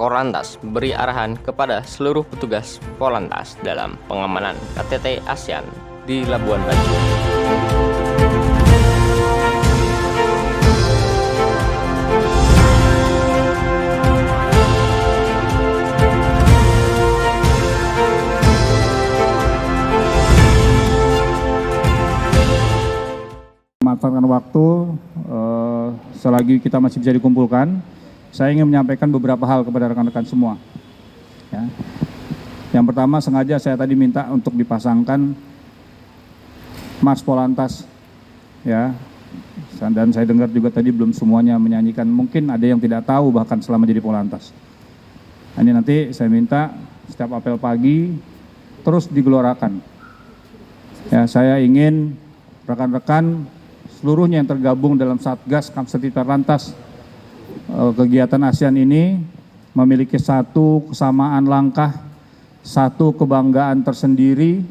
Korlantas beri arahan kepada seluruh petugas Polantas dalam pengamanan KTT ASEAN di Labuan Bajo. Memanfaatkan waktu selagi kita masih bisa dikumpulkan, saya ingin menyampaikan beberapa hal kepada rekan-rekan semua. Ya. Yang pertama, sengaja saya tadi minta untuk dipasangkan Mars Polantas, ya. Dan saya dengar juga tadi belum semuanya menyanyikan. Mungkin ada yang tidak tahu bahkan selama jadi Polantas. Ini nanti saya minta setiap apel pagi terus digelorakan. Ya, saya ingin rekan-rekan seluruhnya yang tergabung dalam Satgas Kamtipmas Lantas kegiatan ASEAN ini memiliki satu kesamaan langkah, satu kebanggaan tersendiri,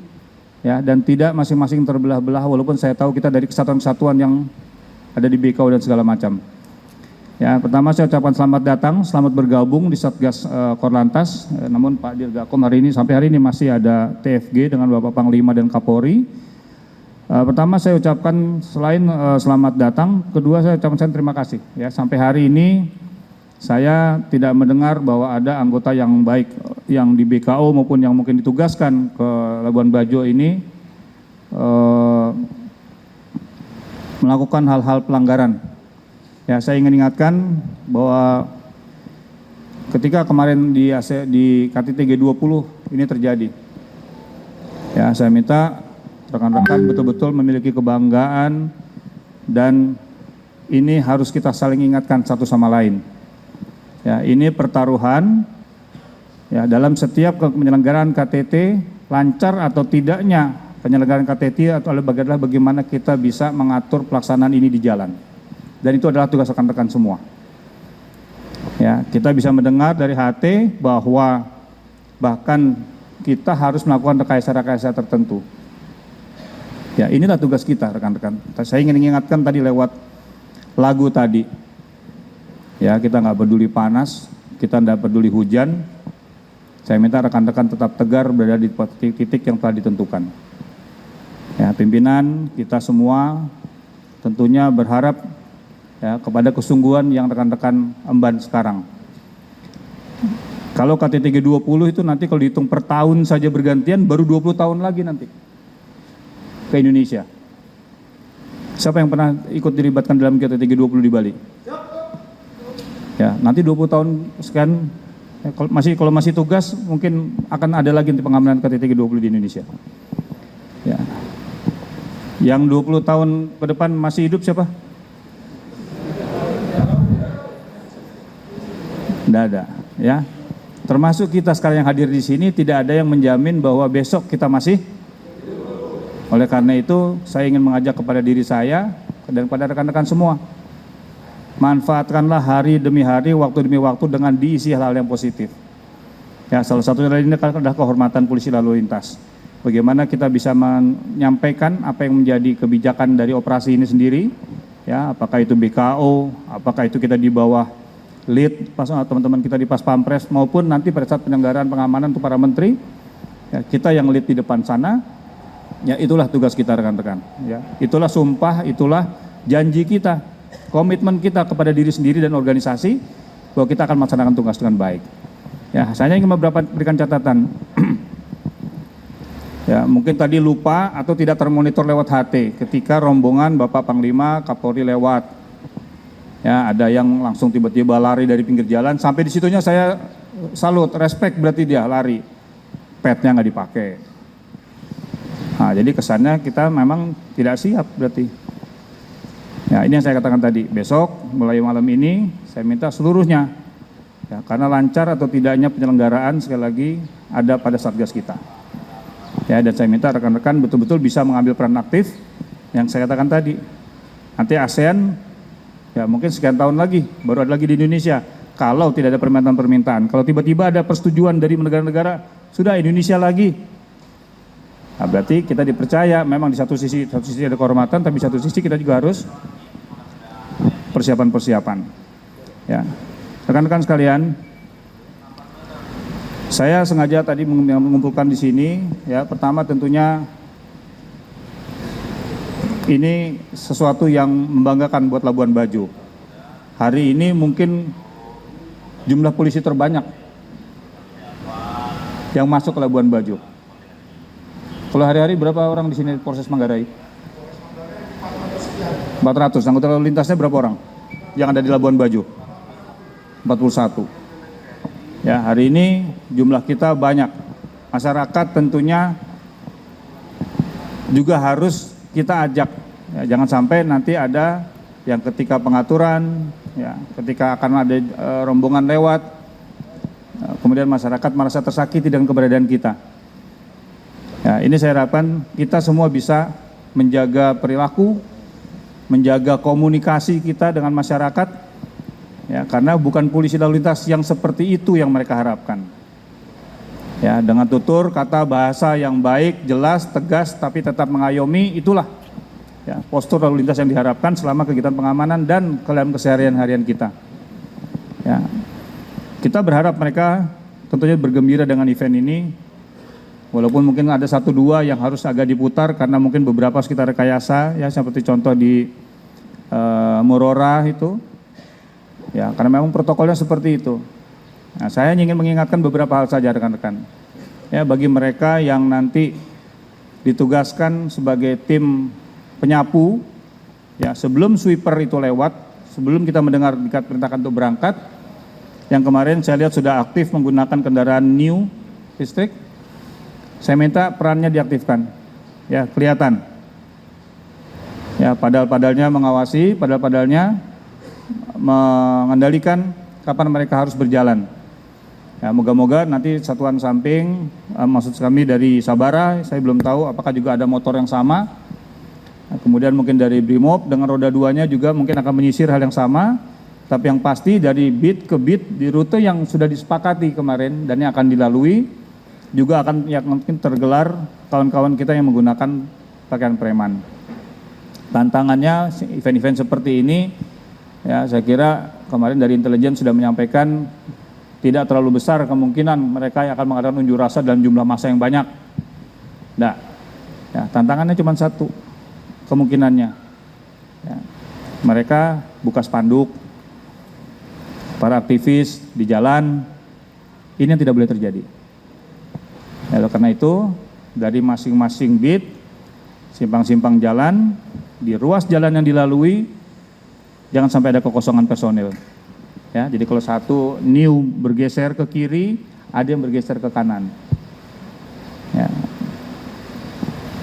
ya, dan tidak masing-masing terbelah-belah. Walaupun saya tahu kita dari kesatuan-kesatuan yang ada di BKO dan segala macam. Ya, pertama saya ucapkan selamat datang, selamat bergabung di Satgas Korlantas. Namun Pak Dirgakom hari ini sampai hari ini masih ada TFG dengan Bapak Panglima dan Kapolri. Pertama saya ucapkan selain selamat datang, kedua saya ucapkan terima kasih. Ya, sampai hari ini saya tidak mendengar bahwa ada anggota yang baik yang di BKO maupun yang mungkin ditugaskan ke Labuan Bajo ini melakukan hal-hal pelanggaran. Ya, saya ingin ingatkan bahwa ketika kemarin di KTT G20 ini terjadi, ya, saya minta rekan-rekan betul-betul memiliki kebanggaan dan ini harus kita saling ingatkan satu sama lain. Ya, ini pertaruhan, ya, dalam setiap penyelenggaraan KTT, lancar atau tidaknya penyelenggaraan KTT adalah bagaimana kita bisa mengatur pelaksanaan ini di jalan. Dan itu adalah tugas rekan-rekan semua. Ya, kita bisa mendengar dari HT bahwa bahkan kita harus melakukan rekayasa-rekayasa tertentu. Ya, inilah tugas kita rekan-rekan. Saya ingin mengingatkan tadi lewat lagu tadi. Ya, kita nggak peduli panas, kita nggak peduli hujan. Saya minta rekan-rekan tetap tegar berada di titik yang telah ditentukan. Ya, pimpinan kita semua tentunya berharap, ya, kepada kesungguhan yang rekan-rekan emban sekarang. Kalau KTT G20 itu nanti kalau dihitung per tahun saja bergantian baru 20 tahun lagi nanti ke Indonesia. Siapa yang pernah ikut dilibatkan dalam KTT G20 di Bali? Ya, nanti 20 tahun sekian, ya, kalau masih tugas mungkin akan ada lagi nanti pengamanan KTT G20 di Indonesia. Ya. Yang 20 tahun ke depan masih hidup siapa? Tidak ada, ya. Termasuk kita sekarang yang hadir di sini tidak ada yang menjamin bahwa besok kita masih. Oleh karena itu, saya ingin mengajak kepada diri saya dan kepada rekan-rekan semua, manfaatkanlah hari demi hari, waktu demi waktu dengan diisi hal-hal yang positif. Ya, salah satunya adalah kehormatan polisi lalu lintas. Bagaimana kita bisa menyampaikan apa yang menjadi kebijakan dari operasi ini sendiri, ya, apakah itu BKO, apakah itu kita di bawah lead teman-teman kita di Pas Pampres, maupun nanti pada saat penyelenggaraan pengamanan untuk para menteri, ya, kita yang lead di depan sana. Ya, itulah tugas kita rekan-rekan. Ya, itulah sumpah, itulah janji kita, komitmen kita kepada diri sendiri dan organisasi bahwa kita akan melaksanakan tugas dengan baik. Ya, saya ingin berikan catatan. Ya, mungkin tadi lupa atau tidak termonitor lewat HT ketika rombongan Bapak Panglima Kapolri lewat. Ya, ada yang langsung tiba-tiba lari dari pinggir jalan. Sampai di situnya saya salut, respect berarti dia lari. Petnya nggak dipakai. Nah, jadi kesannya kita memang tidak siap berarti. Ya, ini yang saya katakan tadi. Besok mulai malam ini saya minta seluruhnya, ya, karena lancar atau tidaknya penyelenggaraan sekali lagi ada pada Satgas kita. Ya, dan saya minta rekan-rekan betul-betul bisa mengambil peran aktif yang saya katakan tadi. Nanti ASEAN, ya, mungkin sekian tahun lagi baru ada lagi di Indonesia. Kalau tidak ada permintaan-permintaan, kalau tiba-tiba ada persetujuan dari negara-negara, sudah Indonesia lagi. Nah, berarti kita dipercaya. Memang di satu sisi ada kehormatan, tapi di satu sisi kita juga harus persiapan-persiapan. Ya, rekan-rekan sekalian, Saya sengaja tadi mengumpulkan di sini, ya. Pertama tentunya ini sesuatu yang membanggakan buat Labuan Bajo. Hari ini mungkin jumlah polisi terbanyak yang masuk ke Labuan Bajo. Kalau hari-hari berapa orang di sini Polres Manggarai? 400. Anggota lalu lintasnya berapa orang yang ada di Labuan Bajo? 41. Ya, hari ini jumlah kita banyak. Masyarakat tentunya juga harus kita ajak. Ya, jangan sampai nanti ada yang ketika pengaturan, ya, ketika akan ada rombongan lewat, kemudian masyarakat merasa tersakiti dengan keberadaan kita. Ya, ini saya harapkan kita semua bisa menjaga perilaku, menjaga komunikasi kita dengan masyarakat. Ya, karena bukan polisi lalu lintas yang seperti itu yang mereka harapkan. Ya, dengan tutur kata bahasa yang baik, jelas, tegas, tapi tetap mengayomi, itulah ya, postur lalu lintas yang diharapkan selama kegiatan pengamanan dan dalam keseharian harian kita. Ya, kita berharap mereka tentunya bergembira dengan event ini, walaupun mungkin ada 1-2 yang harus agak diputar karena mungkin beberapa sekitar rekayasa, ya seperti contoh di Murora itu. Ya, karena memang protokolnya seperti itu. Nah, saya ingin mengingatkan beberapa hal saja rekan-rekan. Ya, bagi mereka yang nanti ditugaskan sebagai tim penyapu, ya sebelum sweeper itu lewat, sebelum kita mendengar diperintahkan untuk berangkat, yang kemarin saya lihat sudah aktif menggunakan kendaraan new listrik, saya minta perannya diaktifkan. Ya, kelihatan. Ya, padal-padalnya mengawasi, padal-padalnya mengendalikan kapan mereka harus berjalan. Ya, moga-moga nanti satuan samping, maksud kami dari Sabara, saya belum tahu apakah juga ada motor yang sama. Nah, kemudian mungkin dari Brimob dengan roda 2-nya juga mungkin akan menyisir hal yang sama. Tapi yang pasti dari bit ke bit di rute yang sudah disepakati kemarin dan yang akan dilalui juga akan yang mungkin tergelar kawan-kawan kita yang menggunakan pakaian preman. Tantangannya event-event seperti ini, ya, saya kira kemarin dari intelijen sudah menyampaikan tidak terlalu besar kemungkinan mereka yang akan mengadakan unjuk rasa dalam jumlah massa yang banyak. Nah, ya, tantangannya cuma satu kemungkinannya. Ya, mereka buka spanduk, para aktivis di jalan, ini yang tidak boleh terjadi. Ya, karena itu dari masing-masing bit, simpang-simpang jalan, di ruas jalan yang dilalui, jangan sampai ada kekosongan personil. Ya, jadi kalau satu new bergeser ke kiri, ada yang bergeser ke kanan. Ya.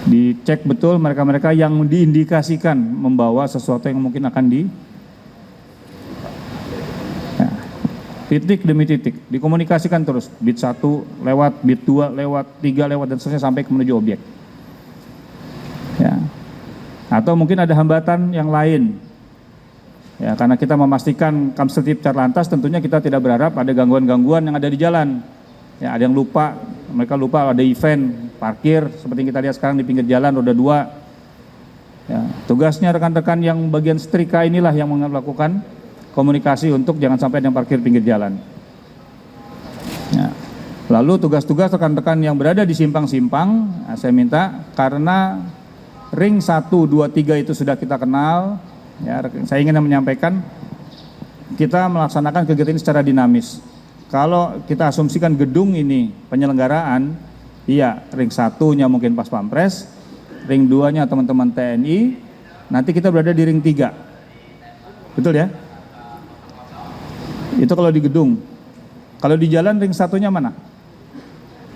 Dicek betul mereka-mereka yang diindikasikan membawa sesuatu yang mungkin akan titik demi titik, dikomunikasikan terus, bit 1 lewat, bit 2 lewat, 3 lewat, dan seterusnya sampai menuju objek. Ya. Atau mungkin ada hambatan yang lain. Ya, karena kita memastikan Kamsitib Carlantas, tentunya kita tidak berharap ada gangguan-gangguan yang ada di jalan. Ya, ada yang lupa, mereka lupa ada event, parkir, seperti yang kita lihat sekarang di pinggir jalan, roda 2. Ya, tugasnya rekan-rekan yang bagian setrika inilah yang melakukan komunikasi untuk jangan sampai ada yang parkir pinggir jalan. Ya. Lalu tugas-tugas rekan-rekan yang berada di simpang-simpang, nah, saya minta karena ring 1, 2, 3 itu sudah kita kenal, ya, saya ingin menyampaikan kita melaksanakan kegiatan ini secara dinamis. Kalau kita asumsikan gedung ini penyelenggaraan, iya ring 1-nya mungkin Pas Pampres, ring 2-nya teman-teman TNI, nanti kita berada di ring 3. Betul ya? Itu kalau di gedung. Kalau di jalan ring 1-nya mana?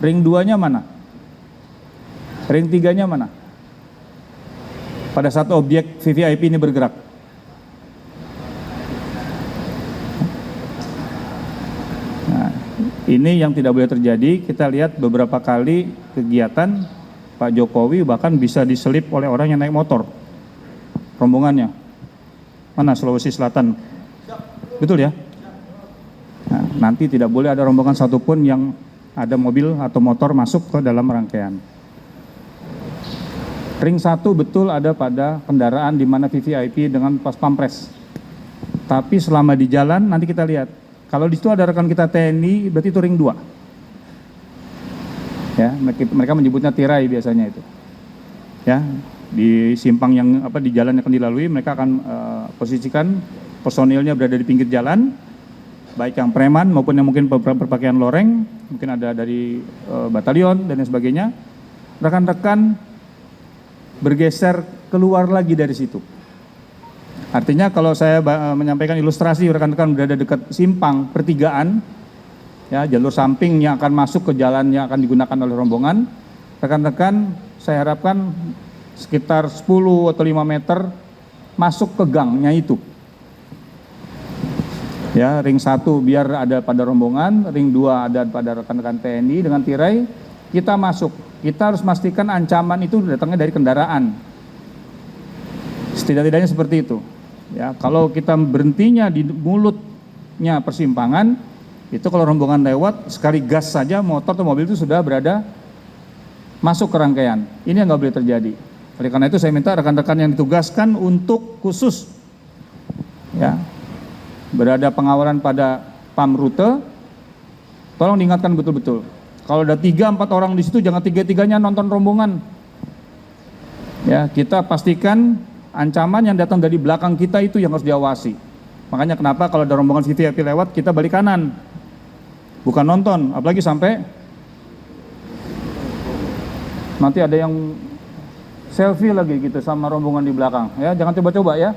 Ring 2-nya mana? Ring 3-nya mana? Pada saat objek VVIP ini bergerak. Nah, ini yang tidak boleh terjadi. Kita lihat beberapa kali kegiatan Pak Jokowi bahkan bisa diselip oleh orang yang naik motor. Rombongannya. Mana Sulawesi Selatan? Betul ya? Nah, nanti tidak boleh ada rombongan satupun yang ada mobil atau motor masuk ke dalam rangkaian. Ring 1 betul ada pada kendaraan di mana VVIP dengan Pas Pampres. Tapi selama di jalan nanti kita lihat. Kalau di situ ada rekan kita TNI, berarti itu ring 2. Ya, mereka menyebutnya tirai biasanya itu. Ya, di simpang yang di jalan yang akan dilalui, mereka akan posisikan personilnya berada di pinggir jalan, baik yang preman maupun yang mungkin berpakaian loreng, mungkin ada dari batalion dan lain sebagainya. Rekan-rekan bergeser keluar lagi dari situ. Artinya kalau saya menyampaikan ilustrasi, rekan-rekan berada dekat simpang pertigaan, ya, jalur samping yang akan masuk ke jalan yang akan digunakan oleh rombongan, rekan-rekan saya harapkan sekitar 10 atau 5 meter masuk ke gangnya itu. Ya, ring 1 biar ada pada rombongan, ring 2 ada pada rekan-rekan TNI dengan tirai, kita masuk. Kita harus memastikan ancaman itu datangnya dari kendaraan. Setidak-tidaknya seperti itu. Ya, kalau kita berhentinya di mulutnya persimpangan, itu kalau rombongan lewat, sekali gas saja motor atau mobil itu sudah berada masuk ke rangkaian. Ini yang nggak boleh terjadi. Oleh karena itu saya minta rekan-rekan yang ditugaskan untuk khusus, ya, berada pengawalan pada pam rute, tolong diingatkan betul-betul. Kalau ada 3-4 orang di situ, jangan 3-3-nya nonton rombongan. Ya, kita pastikan ancaman yang datang dari belakang kita itu yang harus diawasi. Makanya kenapa kalau ada rombongan VIP lewat, kita balik kanan. Bukan nonton, apalagi sampai nanti ada yang selfie lagi gitu sama rombongan di belakang. Ya, jangan coba-coba ya.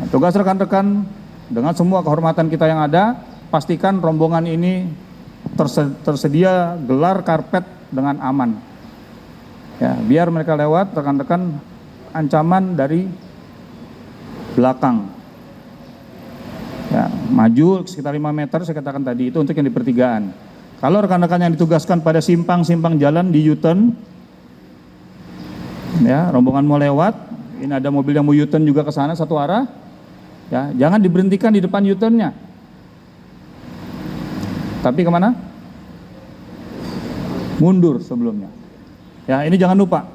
Nah, tugas rekan-rekan dengan semua kehormatan kita yang ada, pastikan rombongan ini tersedia gelar karpet dengan aman. Ya, biar mereka lewat, rekan-rekan ancaman dari belakang. Ya, maju sekitar 5 meter saya katakan tadi, itu untuk yang di pertigaan. Kalau rekan-rekan yang ditugaskan pada simpang-simpang jalan di U-turn, ya, rombongan mau lewat, ini ada mobil yang mau U-turn juga ke sana satu arah, ya, jangan diberhentikan di depan U-turn-nya. Tapi kemana? Mundur sebelumnya. Ya, ini jangan lupa.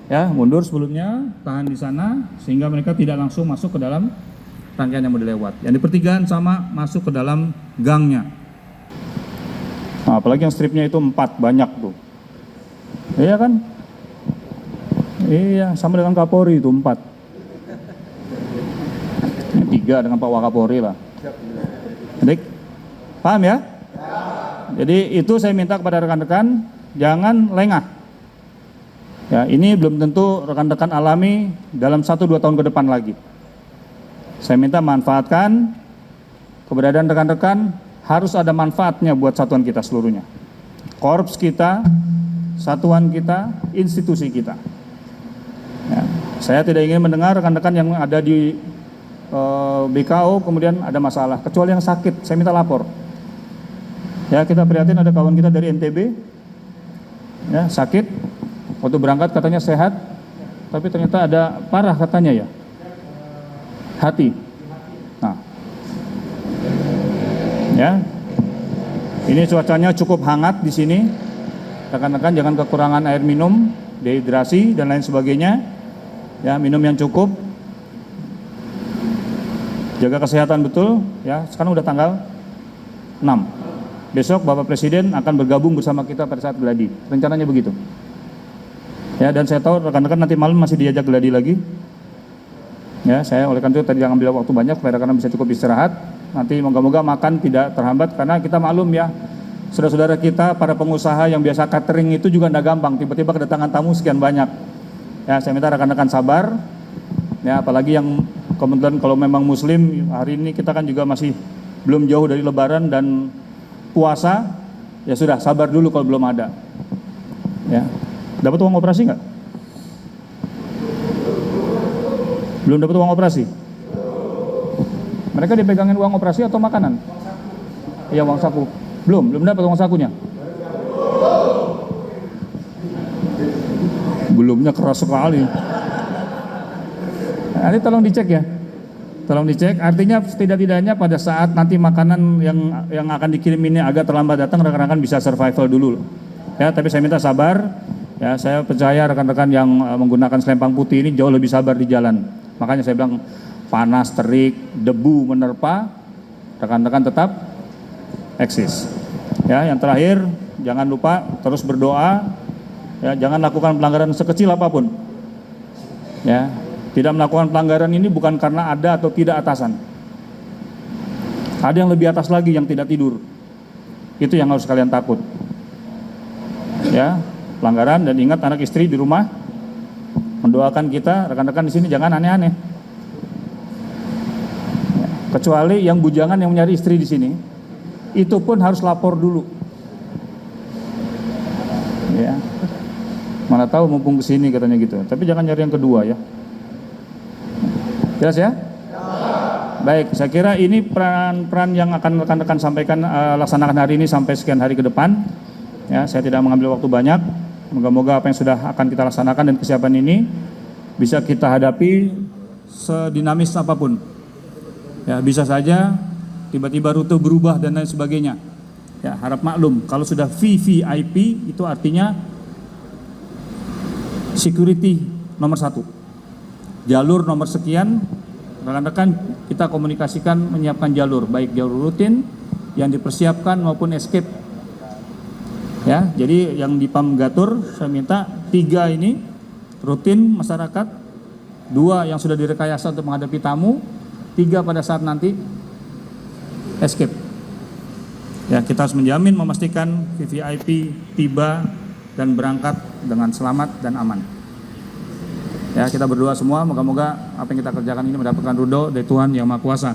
Ya, mundur sebelumnya, tahan di sana sehingga mereka tidak langsung masuk ke dalam rangkaian yang mau dilewat. Yang di pertigaan sama masuk ke dalam gangnya. Nah, apalagi yang stripnya itu 4, banyak tuh. Iya kan? Iya, sama dengan Kapolri itu 4. 3 dengan Pak Wakapolri lah. Jadi, paham ya? Jadi itu saya minta kepada rekan-rekan jangan lengah. Ya, ini belum tentu rekan-rekan alami dalam 1-2 tahun ke depan lagi. Saya minta manfaatkan keberadaan rekan-rekan, harus ada manfaatnya buat satuan kita seluruhnya. Korps kita, satuan kita, institusi kita. Ya, saya tidak ingin mendengar rekan-rekan yang ada di BKO kemudian ada masalah, kecuali yang sakit, saya minta lapor. Ya, kita prihatin ada kawan kita dari NTB, ya, sakit, waktu berangkat katanya sehat, tapi ternyata ada parah katanya ya, hati. Nah, ya, ini cuacanya cukup hangat di sini, rekan-rekan jangan kekurangan air minum, dehidrasi dan lain sebagainya, ya, minum yang cukup, jaga kesehatan betul, ya. Sekarang udah tanggal 6. Besok Bapak Presiden akan bergabung bersama kita pada saat gladi. Rencananya begitu. Ya, dan saya tahu rekan-rekan nanti malam masih diajak gladi lagi. Ya, saya oleh karena itu tadi jangan ambil waktu banyak supaya rekan-rekan bisa cukup istirahat. Nanti moga-moga makan tidak terhambat karena kita maklum ya, saudara-saudara kita para pengusaha yang biasa catering itu juga tidak gampang. Tiba-tiba kedatangan tamu sekian banyak. Ya, saya minta rekan-rekan sabar. Ya, apalagi yang kemudian kalau memang Muslim hari ini kita kan juga masih belum jauh dari Lebaran dan puasa, ya sudah sabar dulu kalau belum ada. Ya, dapat uang operasi nggak? Belum dapat uang operasi? Mereka dipegangin uang operasi atau makanan? Iya, uang saku. Belum dapat uang sakunya. Belumnya keras sekali. Nanti tolong dicek ya. Tolong dicek, artinya setidak-tidaknya pada saat nanti makanan yang akan dikirim ini agak terlambat datang, rekan-rekan bisa survival dulu. Ya, tapi saya minta sabar. Ya, saya percaya rekan-rekan yang menggunakan selempang putih ini jauh lebih sabar di jalan. Makanya saya bilang panas, terik, debu menerpa, rekan-rekan tetap eksis. Ya, yang terakhir jangan lupa terus berdoa, ya, jangan lakukan pelanggaran sekecil apapun. Ya, tidak melakukan pelanggaran ini bukan karena ada atau tidak atasan. Ada yang lebih atas lagi yang tidak tidur. Itu yang harus kalian takut. Ya, pelanggaran, dan ingat anak istri di rumah mendoakan kita, rekan-rekan di sini jangan aneh-aneh. Ya, kecuali yang bujangan yang nyari istri di sini, itu pun harus lapor dulu. Ya, mana tahu mumpung kesini katanya gitu. Tapi jangan nyari yang kedua ya. Jelas ya? Baik, saya kira ini peran-peran yang akan rekan-rekan sampaikan, laksanakan hari ini sampai sekian hari ke depan. Ya, saya tidak mengambil waktu banyak. Moga-moga apa yang sudah akan kita laksanakan dan kesiapan ini bisa kita hadapi sedinamis apapun. Ya, bisa saja tiba-tiba rute berubah dan lain sebagainya. Ya, harap maklum, kalau sudah VVIP itu artinya security nomor 1. Jalur nomor sekian, rekan-rekan kita komunikasikan menyiapkan jalur, baik jalur rutin yang dipersiapkan maupun escape. Ya, jadi yang di PAM Gatur saya minta 3 ini rutin masyarakat, 2 yang sudah direkayasa untuk menghadapi tamu, 3 pada saat nanti escape. Ya, kita harus menjamin memastikan VVIP tiba dan berangkat dengan selamat dan aman. Ya, kita berdoa semua, moga-moga apa yang kita kerjakan ini mendapatkan ridho dari Tuhan Yang Maha Kuasa.